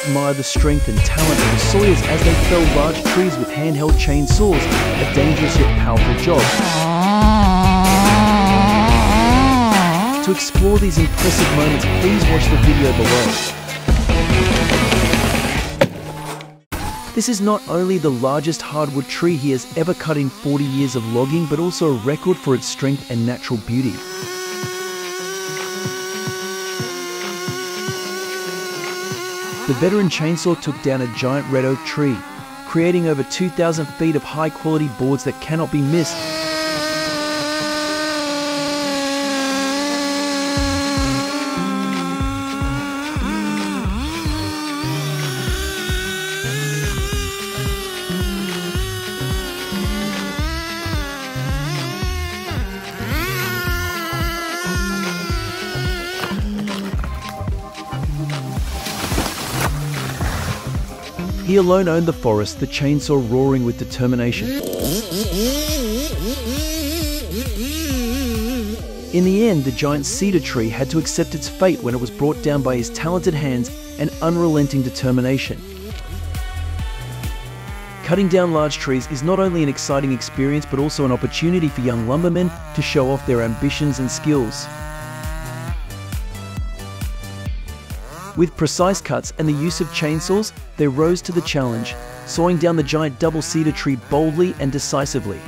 admire the strength and talent of the sawyers as they fell large trees with handheld chainsaws, a dangerous yet powerful job. To explore these impressive moments, please watch the video below. This is not only the largest hardwood tree he has ever cut in 40 years of logging, but also a record for its strength and natural beauty. The veteran chainsaw took down a giant red oak tree, creating over 2,000 feet of high-quality boards that cannot be missed. He alone owned the forest, the chainsaw roaring with determination. In the end, the giant cedar tree had to accept its fate when it was brought down by his talented hands and unrelenting determination. Cutting down large trees is not only an exciting experience, but also an opportunity for young lumbermen to show off their ambitions and skills. With precise cuts and the use of chainsaws, they rose to the challenge, sawing down the giant double cedar tree boldly and decisively.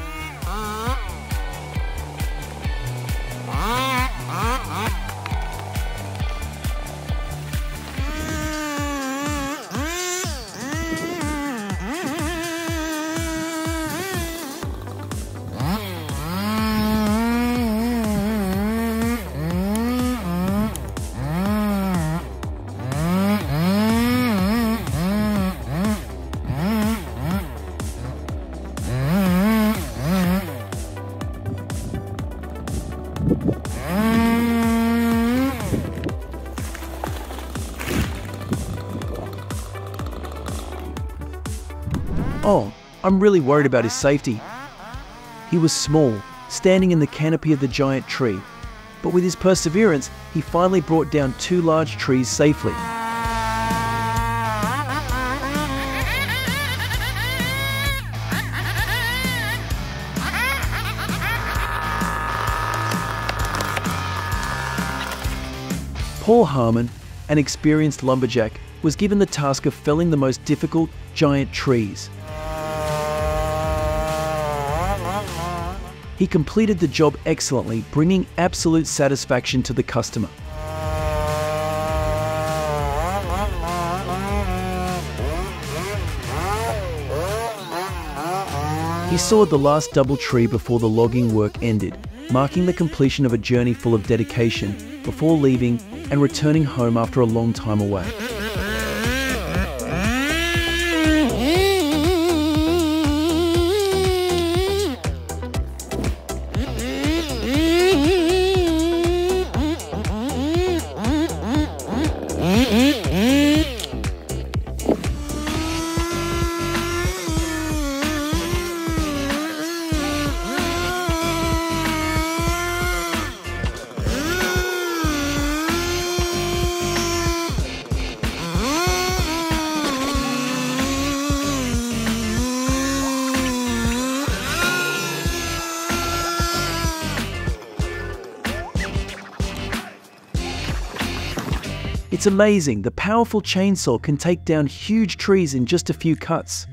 Oh, I'm really worried about his safety. He was small, standing in the canopy of the giant tree, but with his perseverance, he finally brought down 2 large trees safely. Paul Harmon, an experienced lumberjack, was given the task of felling the most difficult giant trees. He completed the job excellently, bringing absolute satisfaction to the customer. He sawed the last double tree before the logging work ended, marking the completion of a journey full of dedication before leaving and returning home after a long time away. It's amazing, the powerful chainsaw can take down huge trees in just a few cuts.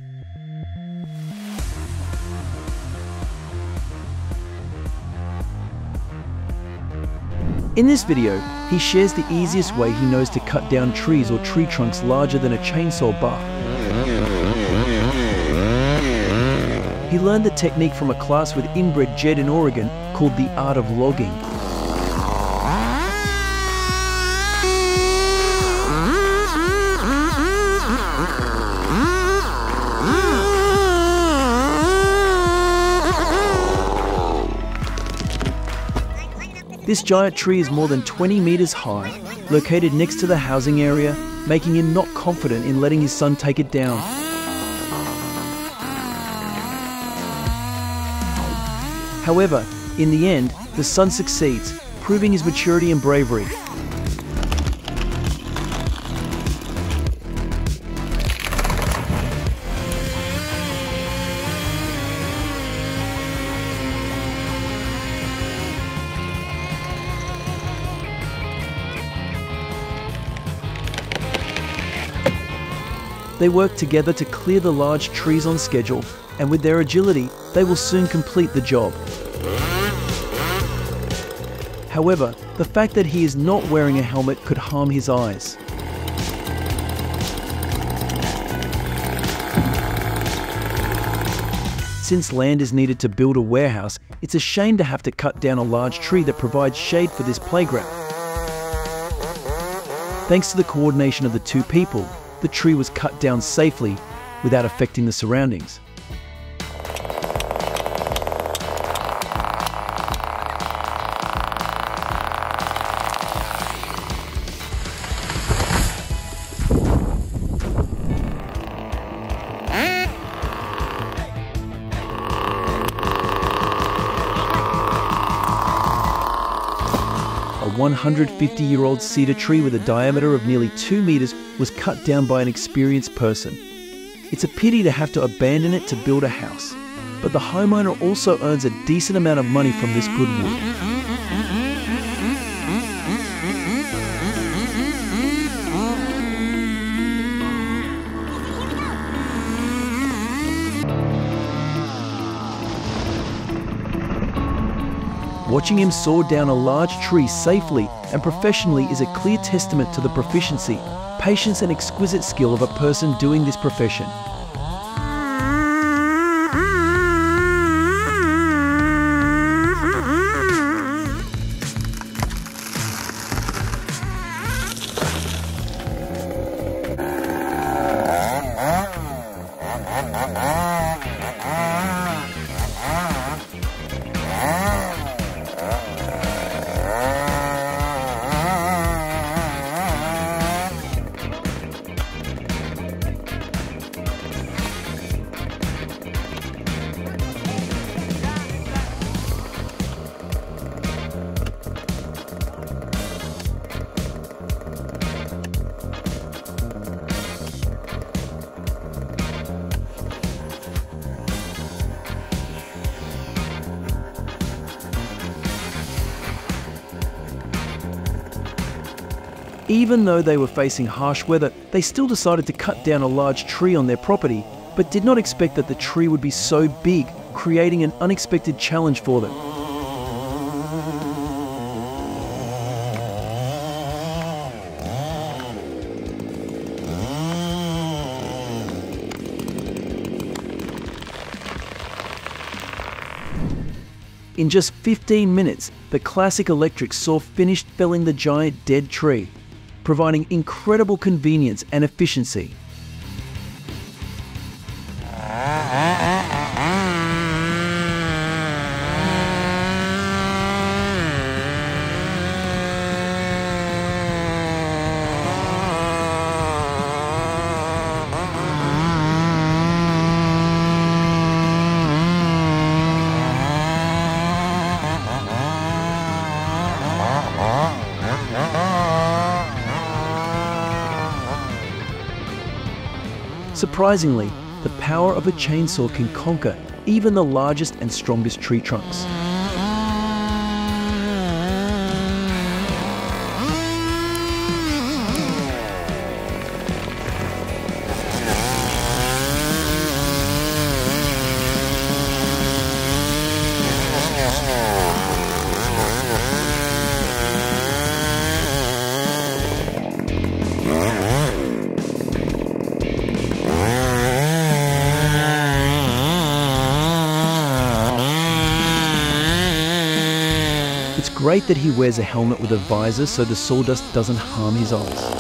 In this video, he shares the easiest way he knows to cut down trees or tree trunks larger than a chainsaw bar. He learned the technique from a class with inbred Jed in Oregon called The Art of Logging. This giant tree is more than 20 meters high, located next to the housing area, making him not confident in letting his son take it down. However, in the end, the son succeeds, proving his maturity and bravery. They work together to clear the large trees on schedule, and with their agility, they will soon complete the job. However, the fact that he is not wearing a helmet could harm his eyes. Since land is needed to build a warehouse, it's a shame to have to cut down a large tree that provides shade for this playground. Thanks to the coordination of the two people, the tree was cut down safely without affecting the surroundings. A 150-year-old cedar tree with a diameter of nearly 2 meters was cut down by an experienced person. It's a pity to have to abandon it to build a house, but the homeowner also earns a decent amount of money from this good wood. Watching him saw down a large tree safely and professionally is a clear testament to the proficiency, patience and exquisite skill of a person doing this profession. Even though they were facing harsh weather, they still decided to cut down a large tree on their property, but did not expect that the tree would be so big, creating an unexpected challenge for them. In just 15 minutes, the classic electric saw finished felling the giant dead tree, providing incredible convenience and efficiency. Surprisingly, the power of a chainsaw can conquer even the largest and strongest tree trunks. It's great that he wears a helmet with a visor so the sawdust doesn't harm his eyes.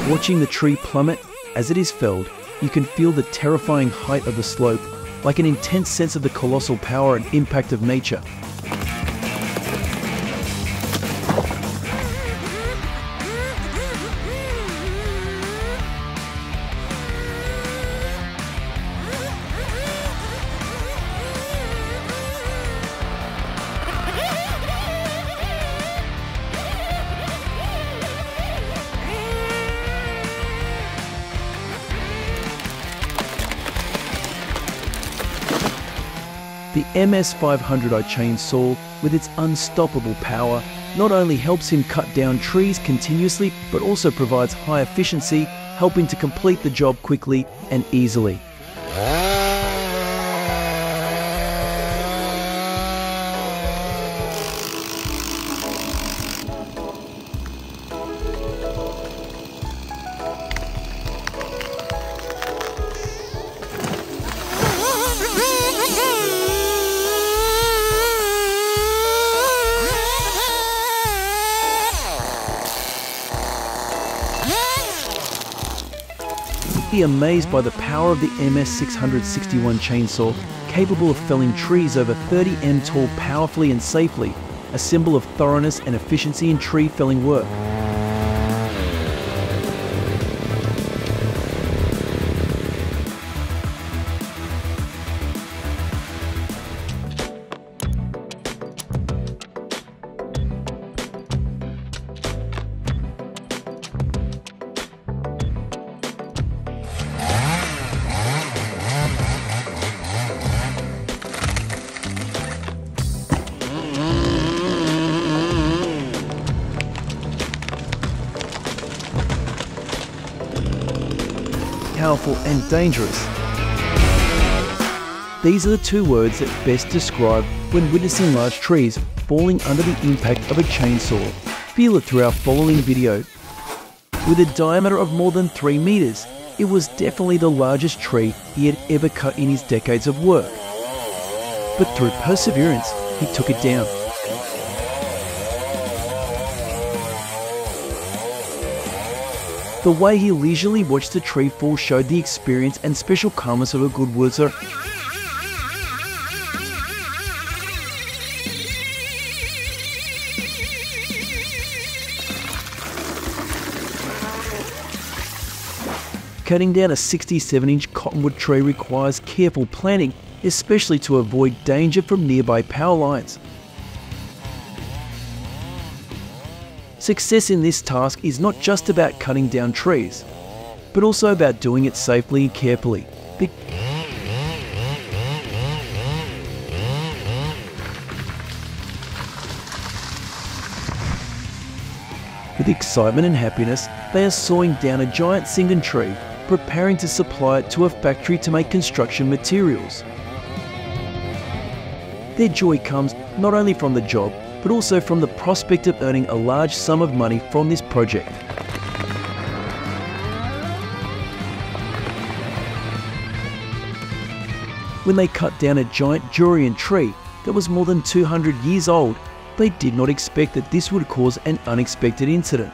Watching the tree plummet as it is felled, you can feel the terrifying height of the slope, like an intense sense of the colossal power and impact of nature. The MS500i chainsaw, with its unstoppable power, not only helps him cut down trees continuously, but also provides high efficiency, helping to complete the job quickly and easily. Be amazed by the power of the MS661 chainsaw, capable of felling trees over 30 m tall powerfully and safely, a symbol of thoroughness and efficiency in tree felling work. Powerful and dangerous. These are the two words that best describe when witnessing large trees falling under the impact of a chainsaw. Feel it through our following video. With a diameter of more than 3 meters, it was definitely the largest tree he had ever cut in his decades of work. But through perseverance, he took it down. The way he leisurely watched the tree fall showed the experience and special calmness of a good woodworker. Cutting down a 67-inch cottonwood tree requires careful planning, especially to avoid danger from nearby power lines. Success in this task is not just about cutting down trees, but also about doing it safely and carefully. With excitement and happiness, they are sawing down a giant singan tree, preparing to supply it to a factory to make construction materials. Their joy comes not only from the job, but also from the prospect of earning a large sum of money from this project. When they cut down a giant durian tree that was more than 200 years old, they did not expect that this would cause an unexpected incident.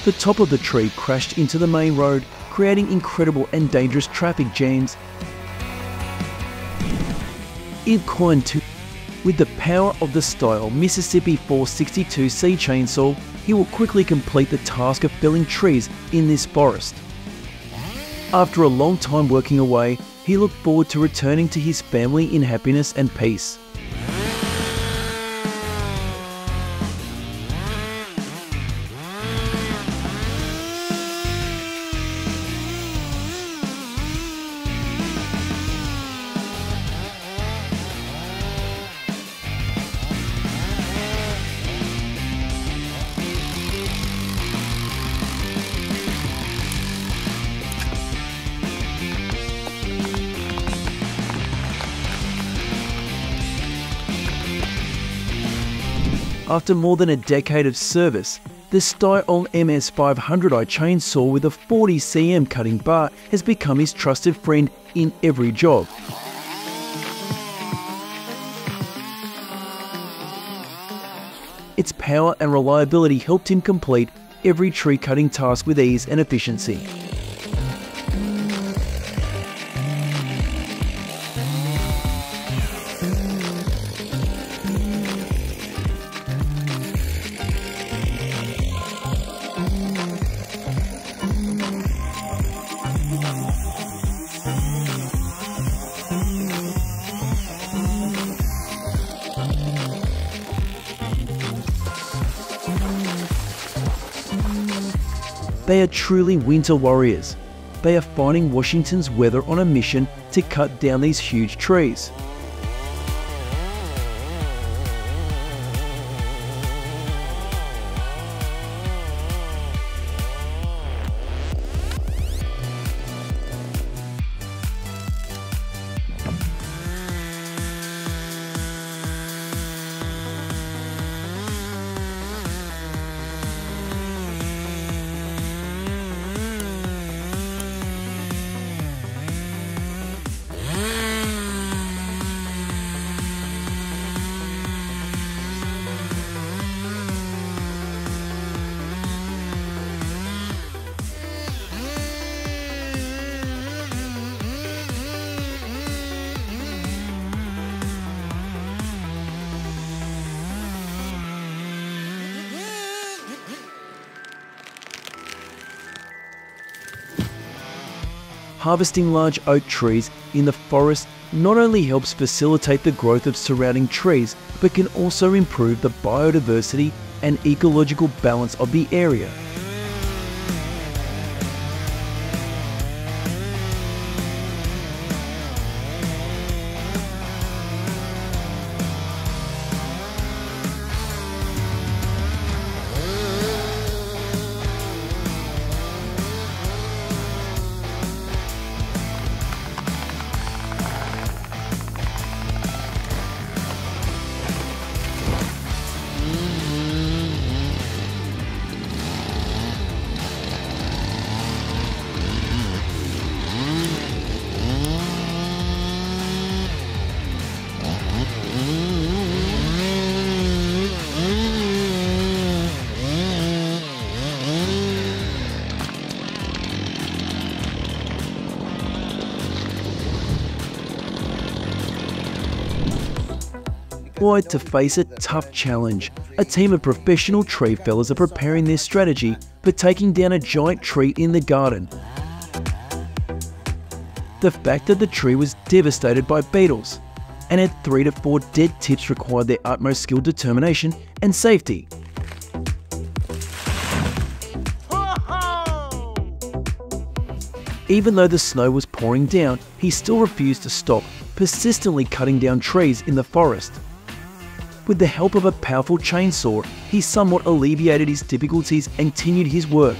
The top of the tree crashed into the main road, creating incredible and dangerous traffic jams. With the power of the style Mississippi 462C chainsaw, he will quickly complete the task of felling trees in this forest. After a long time working away, he looked forward to returning to his family in happiness and peace. After more than a decade of service, the style MS500i chainsaw with a 40 cm cutting bar has become his trusted friend in every job. Its power and reliability helped him complete every tree cutting task with ease and efficiency. They are truly winter warriors. They are fighting Washington's weather on a mission to cut down these huge trees. Harvesting large oak trees in the forest not only helps facilitate the growth of surrounding trees, but can also improve the biodiversity and ecological balance of the area. To face a tough challenge, a team of professional tree fellers are preparing their strategy for taking down a giant tree in the garden. The fact that the tree was devastated by beetles and had 3 to 4 dead tips required their utmost skill, determination and safety. Even though the snow was pouring down, he still refused to stop, persistently cutting down trees in the forest. With the help of a powerful chainsaw, he somewhat alleviated his difficulties and continued his work.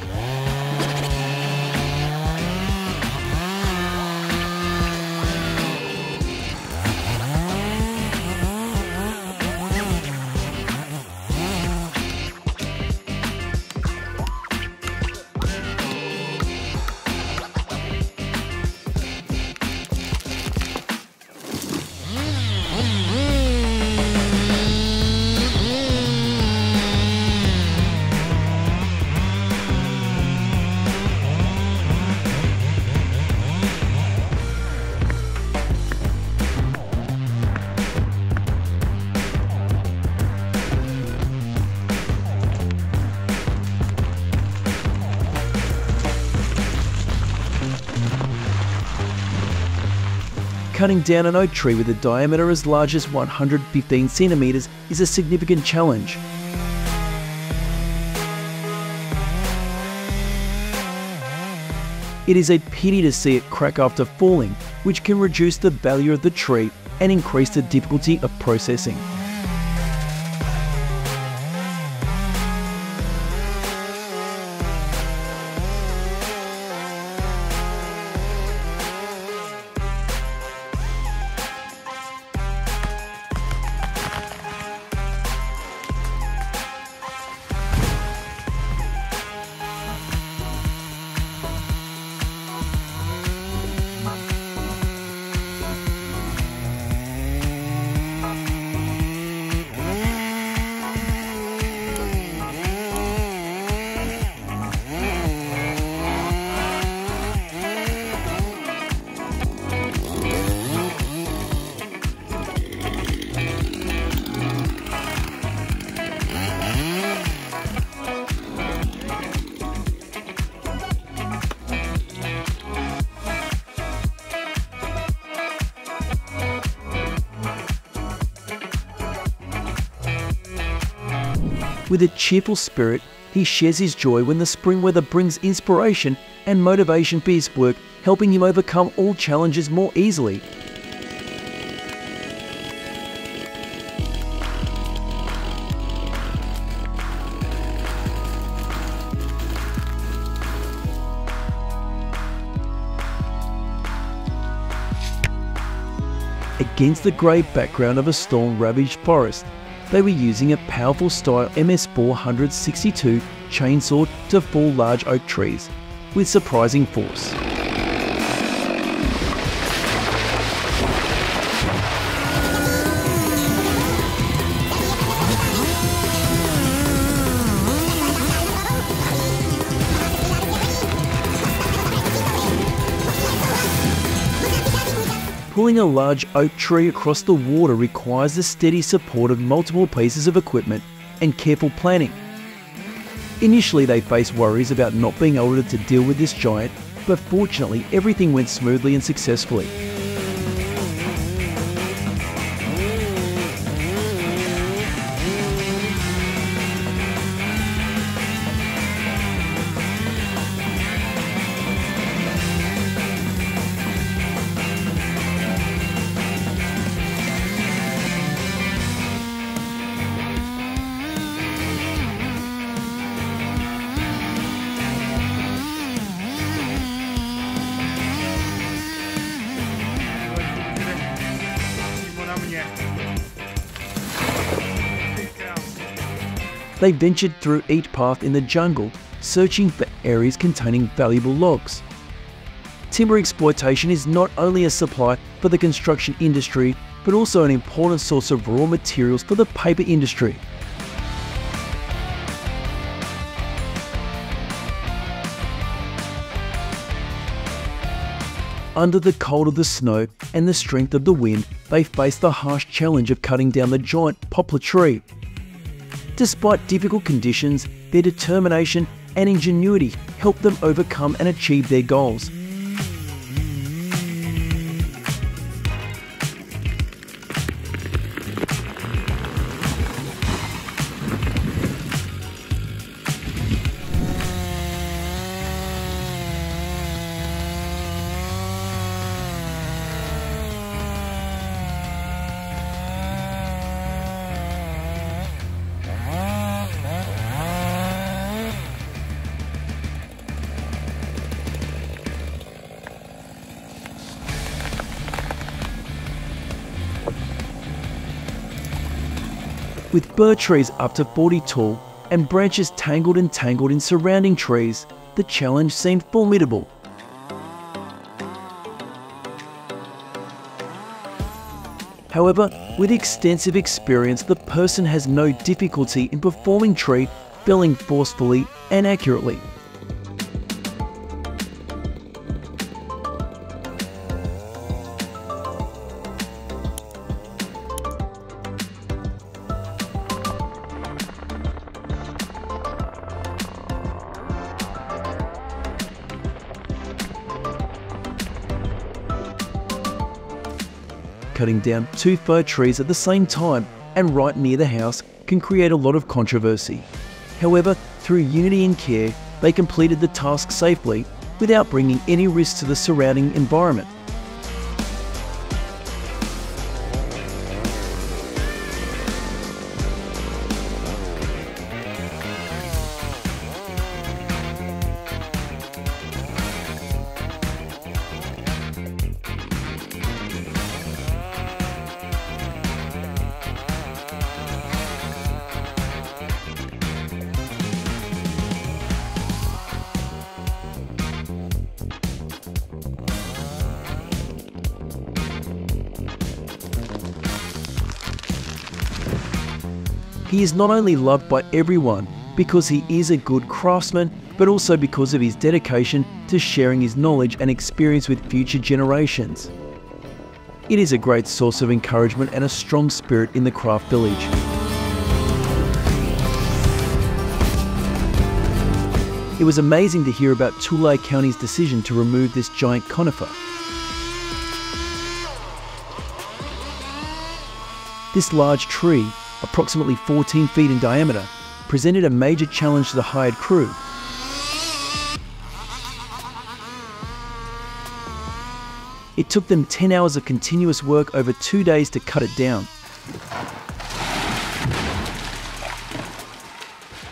Cutting down an oak tree with a diameter as large as 115 centimeters is a significant challenge. It is a pity to see it crack after falling, which can reduce the value of the tree and increase the difficulty of processing. With a cheerful spirit, He shares his joy when the spring weather brings inspiration and motivation for his work, helping him overcome all challenges more easily. Against the grey background of a storm-ravaged forest, they were using a powerful style MS-462 chainsaw to fell large oak trees, with surprising force. Pulling a large oak tree across the water requires the steady support of multiple pieces of equipment and careful planning. Initially, they faced worries about not being able to deal with this giant, but fortunately everything went smoothly and successfully. They ventured through each path in the jungle, searching for areas containing valuable logs. Timber exploitation is not only a supply for the construction industry, but also an important source of raw materials for the paper industry. Under the cold of the snow and the strength of the wind, they faced the harsh challenge of cutting down the giant poplar tree. Despite difficult conditions, their determination and ingenuity helped them overcome and achieve their goals. With fir trees up to 40 tall and branches tangled and tangled in surrounding trees, the challenge seemed formidable. However, with extensive experience, the person has no difficulty in performing tree felling forcefully and accurately. Cutting down 2 fir trees at the same time and right near the house can create a lot of controversy. However, through unity and care, they completed the task safely without bringing any risk to the surrounding environment. He is not only loved by everyone because he is a good craftsman, but also because of his dedication to sharing his knowledge and experience with future generations. It is a great source of encouragement and a strong spirit in the craft village. It was amazing to hear about Tulare County's decision to remove this giant conifer. This large tree, approximately 14 feet in diameter, presented a major challenge to the hired crew. It took them 10 hours of continuous work over 2 days to cut it down.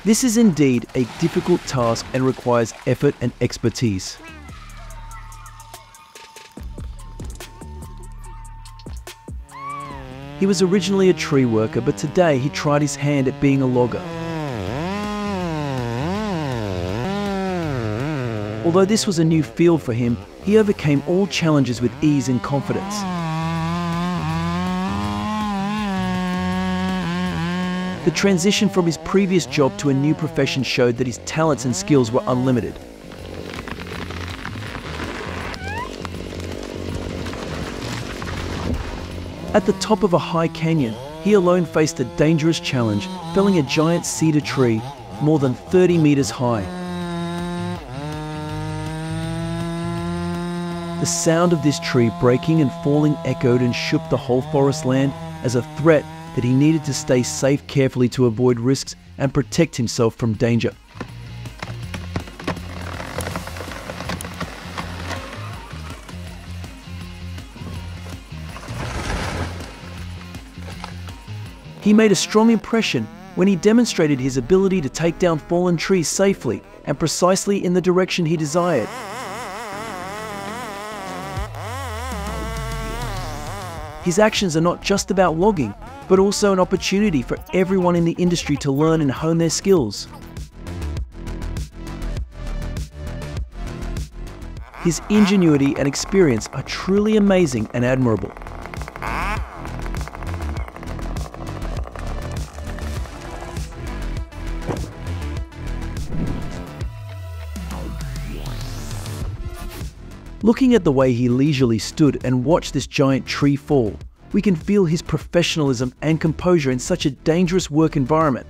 This is indeed a difficult task and requires effort and expertise. He was originally a tree worker, but today he tried his hand at being a logger. Although this was a new field for him, he overcame all challenges with ease and confidence. The transition from his previous job to a new profession showed that his talents and skills were unlimited. At the top of a high canyon, he alone faced a dangerous challenge, felling a giant cedar tree more than 30 meters high. The sound of this tree breaking and falling echoed and shook the whole forest land as a threat that he needed to stay safe carefully to avoid risks and protect himself from danger. He made a strong impression when he demonstrated his ability to take down fallen trees safely and precisely in the direction he desired. His actions are not just about logging, but also an opportunity for everyone in the industry to learn and hone their skills. His ingenuity and experience are truly amazing and admirable. Looking at the way he leisurely stood and watched this giant tree fall, we can feel his professionalism and composure in such a dangerous work environment.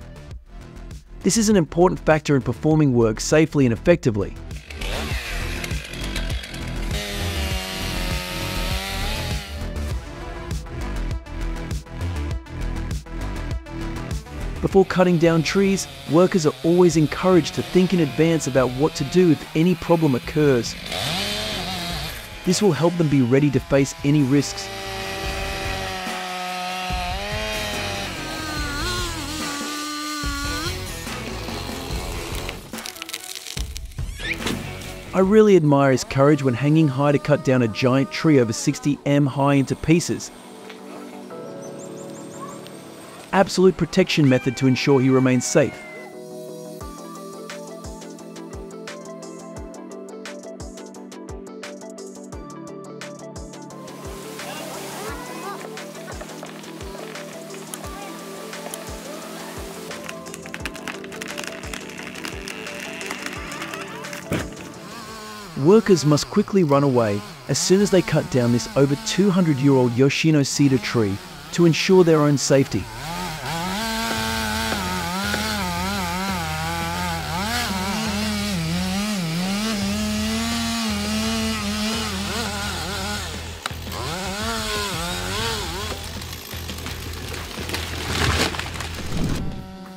This is an important factor in performing work safely and effectively. Before cutting down trees, workers are always encouraged to think in advance about what to do if any problem occurs. This will help them be ready to face any risks. I really admire his courage when hanging high to cut down a giant tree over 60 m high into pieces. Absolute protection method to ensure he remains safe. Workers must quickly run away as soon as they cut down this over 200-year-old Yoshino cedar tree to ensure their own safety.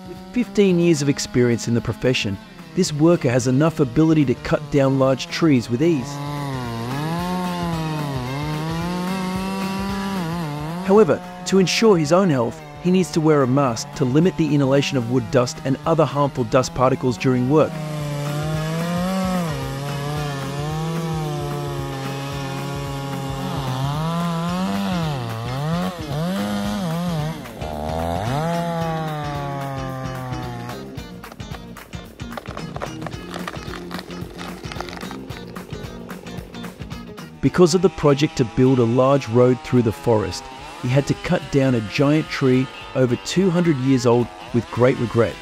With 15 years of experience in the profession, this worker has enough ability to cut down large trees with ease. However, to ensure his own health, he needs to wear a mask to limit the inhalation of wood dust and other harmful dust particles during work. Because of the project to build a large road through the forest, he had to cut down a giant tree over 200 years old with great regret.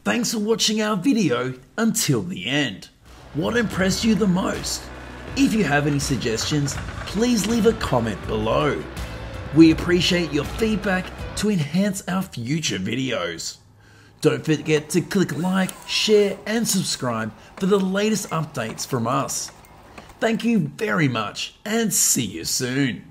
Thanks for watching our video until the end. What impressed you the most? If you have any suggestions, please leave a comment below. We appreciate your feedback to enhance our future videos. Don't forget to click like, share and subscribe for the latest updates from us. Thank you very much and see you soon.